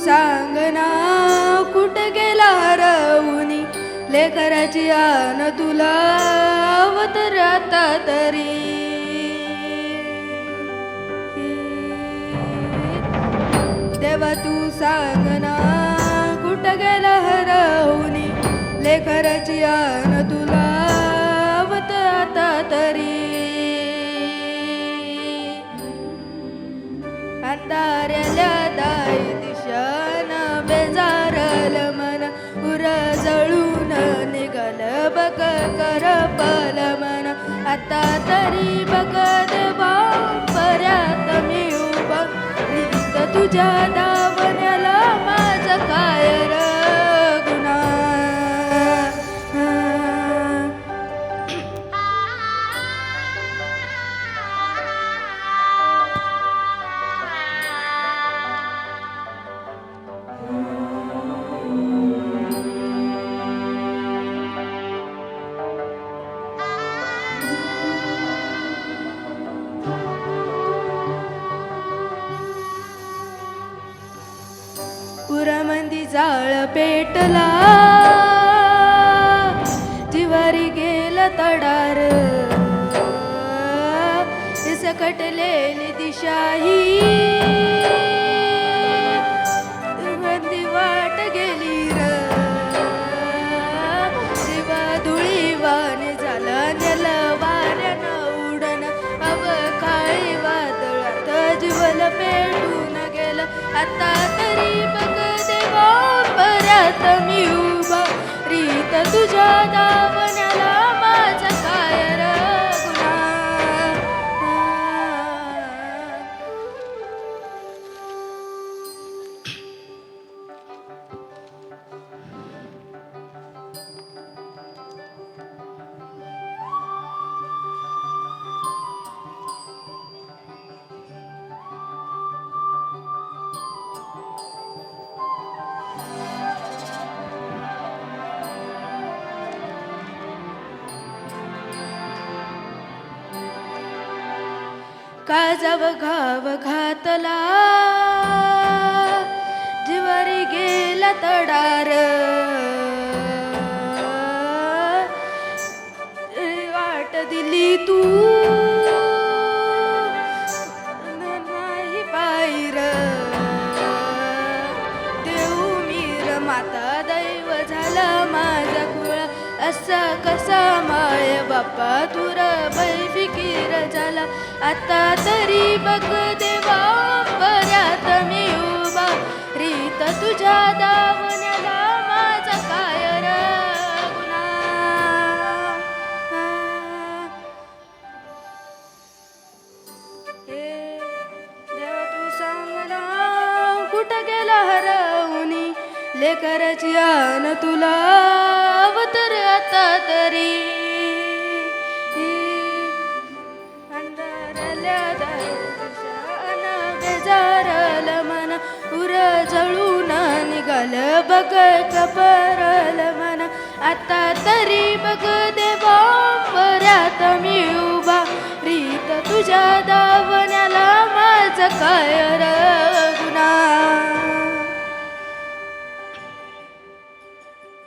सांगना कुठे गेला हरवुनी लेकराची आन तुला अवतर आता तरी देवा तू सांगना कुठे गेला हरवुनी लेकराची आन तुला अवतर आता तरी अंधाऱ्याला दाई दिशान बेजारल मन उर जळून निघाल बघ करपल मन आता तरी बघ देवा पर्यात मी उभा रीत तुझ्या दावण्याला माझ काय र गुन्हा पुरमंदी जाळ पेटला जिवारी गेल तडार इसकटलेली दिशाही बंदी वाट गेली र जीवा धुळीवाने झाला नेल वाऱ्यानं उडन अवकाळी वादळात जीवल पेटून गेलं आता तरी बघ देवा पर्यात मी उभा रीत तुझ्या दावण्याला माझा काय र गुन्हा काजव घाव घातला जिवारी गेला तडार वाट दिली तू नाही पायर देऊ मीर माता दैव झाला माझा कुळ असा कसा माय बापा तुर बैफिकीर झाला आता तरी बघ देवा पर्यात मी उभा रीत तुझ्या दावण्याला माझा काय र गुन्हा हे देवा तू सांगना कुठं गेला हरवुनी लेकराची आन तुला अवतर आता तरी बेजारल मन उर जळून निघाल बघ कपरल मन आता तरी बघ देवा पर्यात मी उभा रीत तुझ्या दावण्याला माझ काय र